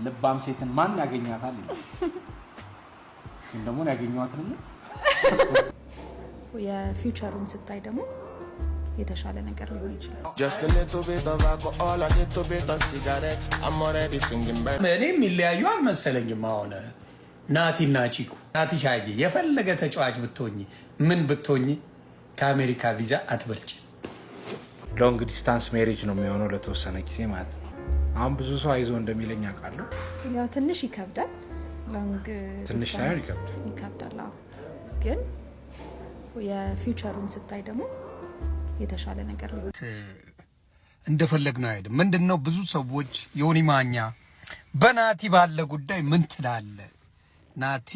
ልባም ሴትን ማን ያገኛታል? እንደሞ ያገኛት ነው። የፊውቸሩን ስታይ ደግሞ የተሻለ ነገር ሊሆን ይችላል። Just a little bit of alcohol, a little bit of cigarette. I'm already singing back. እኔም ይለያዩ አልመሰለኝም። አሁን ናቲና ቺኩ ናቲ ሻዬ የፈለገ ተጫዋች ብትሆኚ ምን ብትሆኚ ከአሜሪካ ቪዛ አትበልጭ። ሎንግ ዲስታንስ ሜሪጅ ነው የሚሆነው ለተወሰነ ጊዜ ማለት ነው። አሁን ብዙ ሰው አይዞ እንደሚለኝ አውቃለሁ። ያው ትንሽ ይከብዳል። ሎንግ ትንሽ ሳይሆን ይከብዳል። ግን የፊውቸሩን ስታይ ደግሞ የተሻለ ነገር ሊሆን እንደፈለግነው አይደለም። ምንድነው ብዙ ሰዎች ዮኒ ማኛ በናቲ ባለ ጉዳይ ምን ትላለ? ናቲ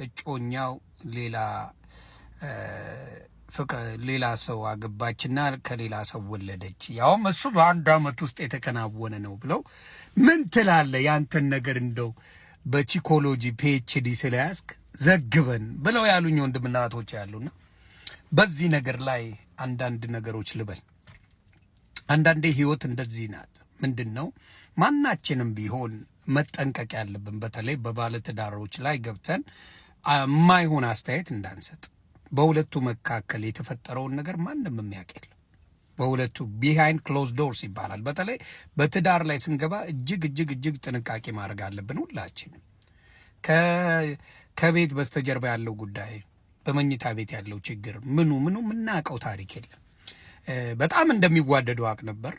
እጮኛው ሌላ ሰው አገባችና ከሌላ ሰው ወለደች፣ ያውም እሱ በአንድ አመት ውስጥ የተከናወነ ነው ብለው ምን ትላለ? ያንተን ነገር እንደው በቺኮሎጂ ፒኤችዲ ስለያዝክ ዘግበን ብለው ያሉኝ ወንድምና እህቶች ያሉና በዚህ ነገር ላይ አንዳንድ ነገሮች ልበል። አንዳንዴ ህይወት እንደዚህ ናት። ምንድነው ማናችንም ቢሆን መጠንቀቅ ያለብን በተለይ በባለትዳሮች ላይ ገብተን የማይሆን አስተያየት እንዳንሰጥ። በሁለቱ መካከል የተፈጠረውን ነገር ማንም የሚያውቅ የለም። በሁለቱ ቢሃይንድ ክሎዝ ዶርስ ይባላል። በተለይ በትዳር ላይ ስንገባ እጅግ ጥንቃቄ ማድረግ አለብን ሁላችንም። ከቤት በስተጀርባ ያለው ጉዳይ፣ በመኝታ ቤት ያለው ችግር ምኑ የምናውቀው ታሪክ የለም። በጣም እንደሚዋደዱ አውቅ ነበር።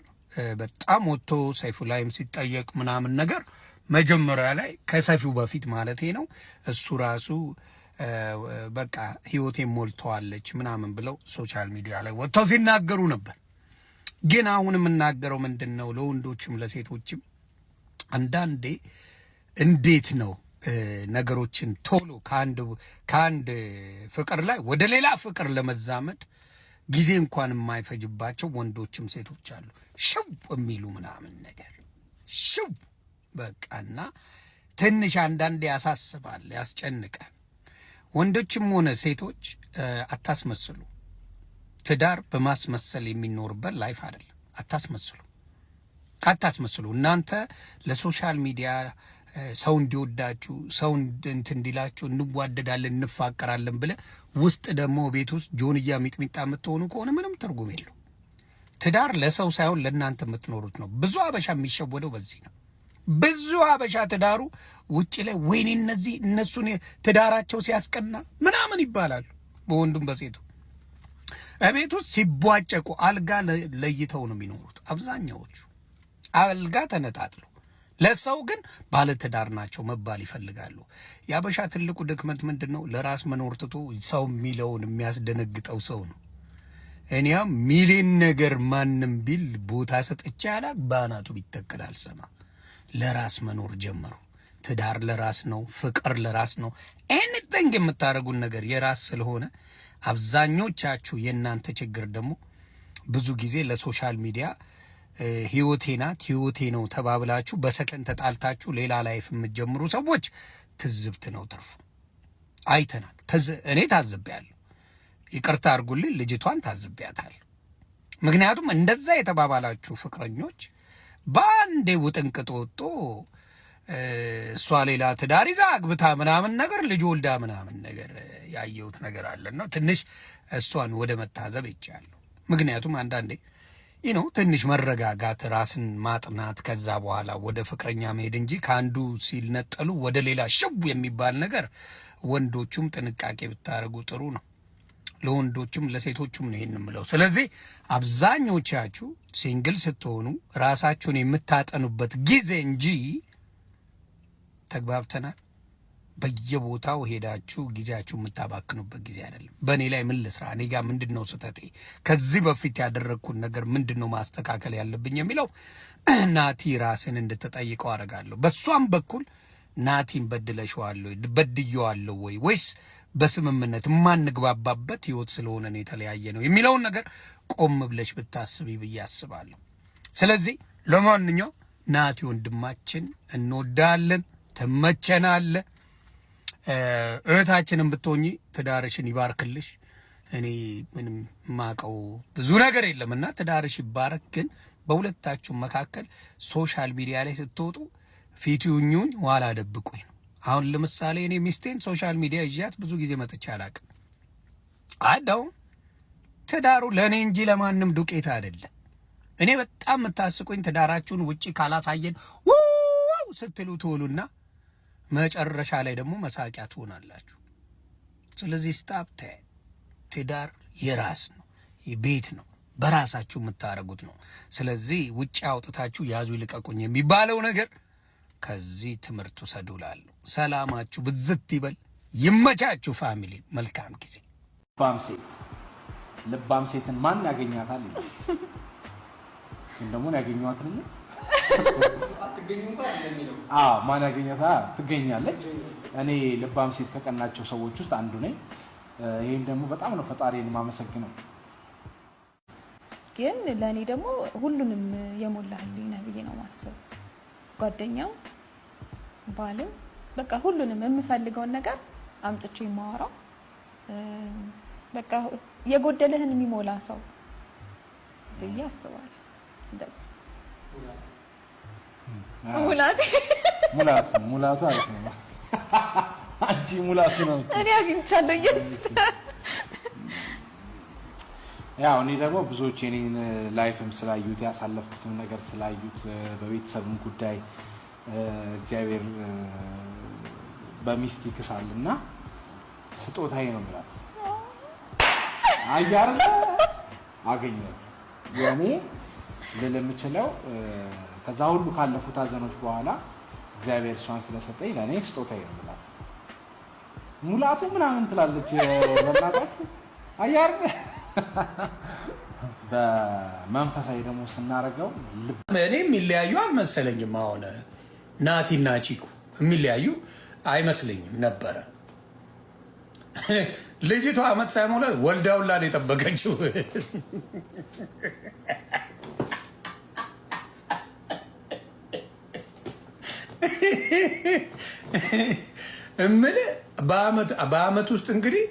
በጣም ወጥቶ ሰይፉ ላይም ሲጠየቅ ምናምን ነገር መጀመሪያ ላይ ከሰይፉ በፊት ማለቴ ነው እሱ ራሱ በቃ ህይወቴን ሞልተዋለች ምናምን ብለው ሶሻል ሚዲያ ላይ ወጥተው ሲናገሩ ነበር። ግን አሁን የምናገረው ምንድን ነው ለወንዶችም ለሴቶችም አንዳንዴ እንዴት ነው ነገሮችን ቶሎ ከአንድ ፍቅር ላይ ወደ ሌላ ፍቅር ለመዛመድ ጊዜ እንኳን የማይፈጅባቸው ወንዶችም ሴቶች አሉ። ሽው የሚሉ ምናምን ነገር ሽው በቃና ትንሽ አንዳንዴ ያሳስባል፣ ያስጨንቃል። ወንዶችም ሆነ ሴቶች አታስመስሉ። ትዳር በማስመሰል የሚኖርበት ላይፍ አይደለም። አታስመስሉ። እናንተ ለሶሻል ሚዲያ ሰው እንዲወዳችሁ ሰው እንዲላችሁ እንዋደዳለን እንፋቀራለን ብለ ውስጥ ደግሞ ቤት ውስጥ ጆንያ ሚጥሚጣ የምትሆኑ ከሆነ ምንም ትርጉም የለው። ትዳር ለሰው ሳይሆን ለእናንተ የምትኖሩት ነው። ብዙ አበሻ የሚሸወደው በዚህ ነው። ብዙ አበሻ ትዳሩ ውጭ ላይ ወይኔ እነሱን ትዳራቸው ሲያስቀና ምናምን ይባላሉ። በወንዱም በሴቱ እቤት ውስጥ ሲቧጨቁ አልጋ ለይተው ነው የሚኖሩት አብዛኛዎቹ። አልጋ ተነጣጥሎ ለሰው ግን ባለትዳር ናቸው መባል ይፈልጋሉ። የአበሻ ትልቁ ድክመት ምንድነው? ለራስ መኖር ትቶ ሰው የሚለውን የሚያስደነግጠው ሰው ነው። እኔም ሚሊዮን ነገር ማንም ቢል ቦታ ሰጥቼ ያላ ባናቱ ቢተከል አልሰማ። ለራስ መኖር ጀመሩ። ትዳር ለራስ ነው፣ ፍቅር ለራስ ነው። ኤኒቲንግ የምታደርጉን ነገር የራስ ስለሆነ አብዛኞቻችሁ የእናንተ ችግር ደግሞ ብዙ ጊዜ ለሶሻል ሚዲያ ህይወቴ ናት ህይወቴ ነው ተባብላችሁ በሰከንድ ተጣልታችሁ ሌላ ላይፍ የምትጀምሩ ሰዎች ትዝብት ነው ትርፉ። አይተናል። እኔ ታዝቤያለሁ። ይቅርታ አድርጉልኝ፣ ልጅቷን ታዝቤያታለሁ። ምክንያቱም እንደዛ የተባባላችሁ ፍቅረኞች በአንዴ ውጥንቅጥ ወጥቶ እሷ ሌላ ትዳር ይዛ አግብታ ምናምን ነገር ልጅ ወልዳ ምናምን ነገር ያየሁት ነገር አለና ትንሽ እሷን ወደ መታዘብ ይቻላል። ምክንያቱም አንዳንዴ ትንሽ መረጋጋት፣ ራስን ማጥናት፣ ከዛ በኋላ ወደ ፍቅረኛ መሄድ እንጂ ከአንዱ ሲልነጠሉ ወደ ሌላ ሽው የሚባል ነገር ወንዶቹም ጥንቃቄ ብታደርጉ ጥሩ ነው። ለወንዶቹም ለሴቶቹም ነው ይሄን የምለው። ስለዚህ አብዛኞቻችሁ ሲንግል ስትሆኑ ራሳችሁን የምታጠኑበት ጊዜ እንጂ ተግባብተናል በየቦታው ሄዳችሁ ጊዜያችሁ የምታባክኑበት ጊዜ አይደለም። በእኔ ላይ ምን ልስራ፣ እኔ ጋር ምንድነው ስህተቴ፣ ከዚህ በፊት ያደረግኩት ነገር ምንድነው ማስተካከል ያለብኝ የሚለው ናቲ ራስን እንድትጠይቀው አደርጋለሁ። በሷም በኩል ናቲን በድየዋለሁ ወይስ በስምምነት ማንግባባበት ህይወት ስለሆነ ነው የተለያየ ነው የሚለውን ነገር ቆም ብለሽ ብታስቢ ብዬ አስባለሁ። ስለዚህ ለማንኛውም ናቲ ወንድማችን እንወዳለን፣ ተመቸናል። እህታችንን ብትሆኚ ትዳርሽን ይባርክልሽ። እኔ ምንም ማቀው ብዙ ነገር የለምና ትዳርሽ ይባረክ። ግን በሁለታችሁ መካከል ሶሻል ሚዲያ ላይ ስትወጡ ፊቱኙኝ ኋላ ደብቁኝ ነው። አሁን ለምሳሌ እኔ ሚስቴን ሶሻል ሚዲያ ይዣት ብዙ ጊዜ መጥቼ አላቅም። አዳው ትዳሩ ለእኔ እንጂ ለማንም ዱቄት አይደለም። እኔ በጣም የምታስቁኝ ትዳራችሁን ውጪ ካላሳየን ዋው ስትሉ ትውሉና መጨረሻ ላይ ደግሞ መሳቂያ ትሆናላችሁ። ስለዚህ ስታፕ ትዳር የራስ ነው፣ ቤት ነው፣ በራሳችሁ የምታረጉት ነው። ስለዚህ ውጪ አውጥታችሁ ያዙ ይልቀቁኝ የሚባለው ነገር ከዚህ ትምህርት ውሰዱ እላለሁ። ሰላማችሁ ብዝት ይበል። ይመቻችሁ ፋሚሊ። መልካም ጊዜ። ልባም ሴትን ማን ያገኛታል? እንደሞ ያገኙት ነው አትገኙ እንኳን እንደሚለው ማን ያገኛታል? ትገኛለች። እኔ ልባም ሴት ከቀናቸው ሰዎች ውስጥ አንዱ ነኝ። ይሄን ደግሞ በጣም ነው ፈጣሪን ማመሰግነው። ግን ለኔ ደግሞ ሁሉንም የሞላልኝ ነብይ ነው ማሰብ። ጓደኛው ባልም በቃ ሁሉንም የምፈልገውን ነገር አምጥቼ የማወራው በቃ የጎደለህን የሚሞላ ሰው ብዬ አስባለሁ። እንደዚህ ሙላቱ አሪፍ ነው። አንቺ ሙላቱ ነው እኔ አግኝቻለሁ። ያው እኔ ደግሞ ብዙዎች የኔን ላይፍም ስላዩት ያሳለፍኩትን ነገር ስላዩት በቤተሰብም ጉዳይ እግዚአብሔር በሚስት ይክሳልና ስጦታዬ ነው ማለት አያር አገኘት የኔ ለምችለው ከዛ ሁሉ ካለፉት አዘኖች በኋላ እግዚአብሔር እሷን ስለሰጠኝ ለኔ ስጦታዬ ነው ማለት ሙላቱ ምናምን ትላለች በእናታችሁ አያር በመንፈሳዊ ደግሞ ስናረጋው እኔ የሚለያዩ አልመሰለኝም። አሁን ናቲና ቺኩ የሚለያዩ አይመስለኝም ነበረ። ልጅቷ አመት ሳይሞላ ወልዳውላ ነው የጠበቀችው። እምልህ በአመት ውስጥ እንግዲህ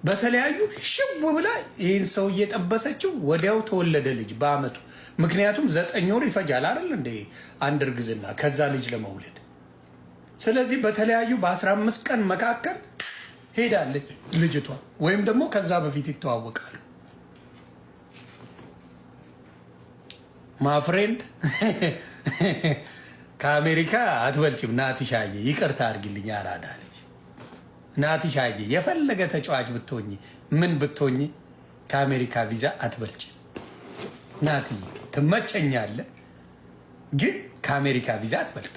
በተለያዩ ሽው ብላ ይህን ሰው እየጠበሰችው ወዲያው ተወለደ ልጅ በአመቱ። ምክንያቱም 9 ወር ይፈጃል አይደል እንደ አንድ እርግዝና ከዛ ልጅ ለመውለድ። ስለዚህ በተለያዩ በ15 ቀን መካከል ሄዳለች ልጅቷ፣ ወይም ደግሞ ከዛ በፊት ይተዋወቃሉ። ማፍሬንድ ከአሜሪካ አትበልጭም። ናቲሻዬ ይቅርታ አድርጊልኝ አራዳ ልጅ ናቲሻዬ፣ የፈለገ ተጫዋች ብትሆኚ ምን ብትሆኚ ከአሜሪካ ቪዛ አትበልጭ። ናቲ ትመቸኛለህ፣ ግን ከአሜሪካ ቪዛ አትበልጥ።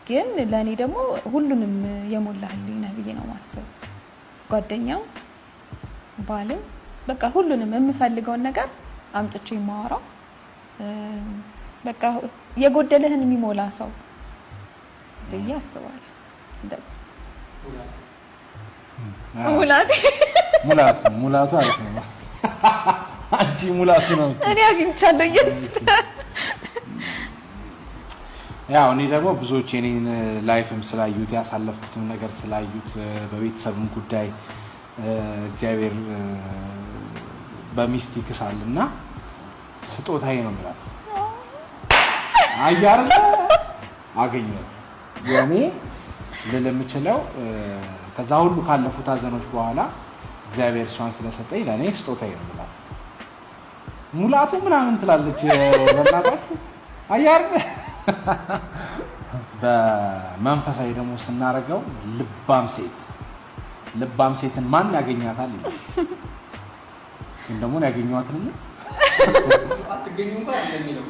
ግን ለኔ ደግሞ ሁሉንም የሞላልኝ ነብይ ነው ማሰብ። ጓደኛው ባልም በቃ ሁሉንም የምፈልገውን ነገር አምጥቼ የማወራው በቃ የጎደለህን የሚሞላ ሰው ብዬ አስባለሁ። እንደዚህ ሙላቱ አሪፍ ነው። አንቺ ሙላቱ ነው እኔ አግኝቻለሁ። ያው እኔ ደግሞ ብዙዎች የኔን ላይፍም ስላዩት ያሳለፍኩትን ነገር ስላዩት በቤተሰብም ጉዳይ እግዚአብሔር በሚስት ይክሳልና ስጦታዬ ነው ማለት አያር አገኘት የኔ ለምችለው ከዛ ሁሉ ካለፉት አዘኖች በኋላ እግዚአብሔር እሷን ስለሰጠኝ ለኔ ስጦታዬ ነው ማለት ሙላቱ ምናምን ትላለች በእናታችሁ አያር በመንፈሳዊ ደግሞ ስናረጋው ልባም ሴትን ማን ያገኛታል? እንደሞ ያገኙት ነው አትገኙ እንኳን እንደሚለው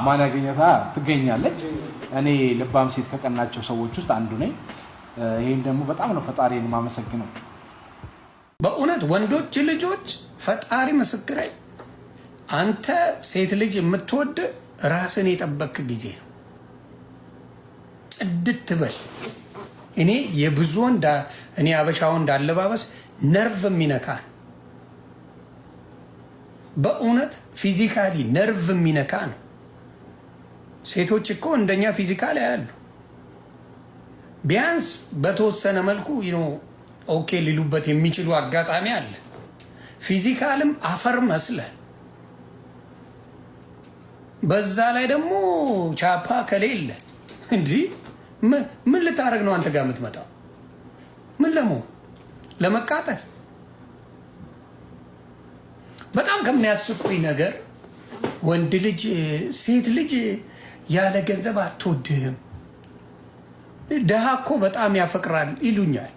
ማን ያገኛታል? ትገኛለች። እኔ ልባም ሴት ከቀናቸው ሰዎች ውስጥ አንዱ ነኝ። ይሄን ደግሞ በጣም ነው ፈጣሪን ማመሰግነው። በእውነት ወንዶች ልጆች ፈጣሪ ምስክሬ፣ አንተ ሴት ልጅ የምትወድ ራስን የጠበቅ ጊዜ ነው። ጽድት በል። እኔ የብዙ እኔ አበሻው እንዳለባበስ ነርቭ የሚነካ በእውነት ፊዚካሊ ነርቭ የሚነካ ነው። ሴቶች እኮ እንደኛ ፊዚካል ያያሉ። ቢያንስ በተወሰነ መልኩ ኦኬ ሊሉበት የሚችሉ አጋጣሚ አለ። ፊዚካልም አፈር መስለ በዛ ላይ ደግሞ ቻፓ ከሌለ እንዲህ ምን ልታደርግ ነው አንተ ጋር የምትመጣው? ምን ለመሆን ለመቃጠል? በጣም ከሚያስቁኝ ነገር ወንድ ልጅ ሴት ልጅ ያለ ገንዘብ አትወድህም፣ ድሃ እኮ በጣም ያፈቅራል ይሉኛል።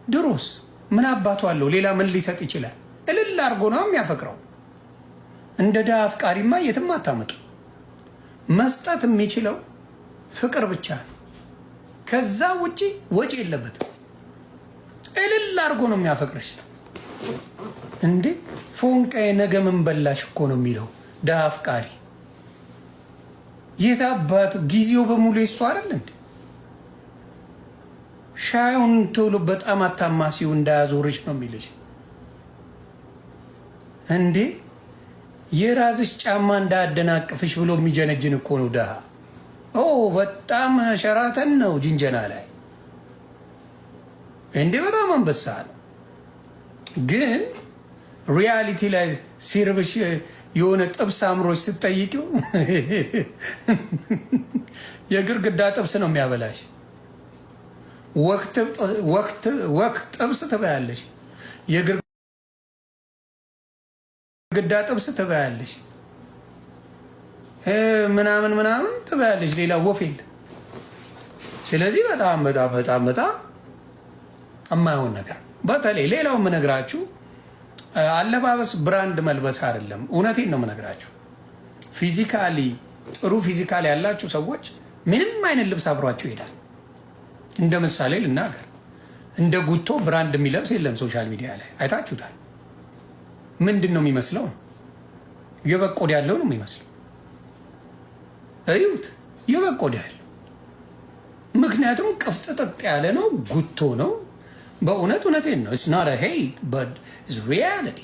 ድሮስ ምን አባቱ አለው? ሌላ ምን ሊሰጥ ይችላል? እልል አድርጎ ነው የሚያፈቅረው። እንደ ድሃ አፍቃሪማ የትም አታመጡ። መስጠት የሚችለው ፍቅር ብቻ ነው። ከዛ ውጪ ወጪ የለበትም። እልል አድርጎ ነው የሚያፈቅርሽ። እንዴ ፎንቃዬ ነገ ምን በላሽ እኮ ነው የሚለው ድሃ አፍቃሪ። የት አባቱ ጊዜው በሙሉ የሱ አይደል እንዴ? ሻዩን ቶሎ በጣም አታማሲው እንዳያዞርሽ ነው የሚልሽ። እንዴ የራስሽ ጫማ እንዳያደናቅፍሽ ብሎ የሚጀነጅን እኮ ነው ድሃ። በጣም ሸራተን ነው ጅንጀና ላይ እንዴ በጣም አንበሳ ነው። ግን ሪያሊቲ ላይ ሲርብሽ የሆነ ጥብስ አምሮች ስትጠይቂው የግርግዳ ጥብስ ነው የሚያበላሽ። ወቅት ጥብስ ትበያለሽ፣ የግርግዳ ጥብስ ትበያለሽ፣ ምናምን ትበያለሽ። ሌላ ወፍ የለ። ስለዚህ በጣም በጣም በጣም በጣም የማይሆን ነገር። በተለይ ሌላው የምነግራችሁ አለባበስ ብራንድ መልበስ አይደለም። እውነቴን ነው የምነግራችሁ። ፊዚካሊ ጥሩ ፊዚካሊ ያላችሁ ሰዎች ምንም አይነት ልብስ አብሯችሁ ይሄዳል። እንደ ምሳሌ ልናገር፣ እንደ ጉቶ ብራንድ የሚለብስ የለም። ሶሻል ሚዲያ ላይ አይታችሁታል። ምንድን ነው የሚመስለው? የበቆዳ ያለው ነው የሚመስለው። እዩት፣ የበቆዳ ያለው። ምክንያቱም ቅፍጥጥጥ ያለ ነው፣ ጉቶ ነው። በእውነት እውነቴን ነው። ኢትስ ናት ሄት በት ኢትስ ሪያሊቲ።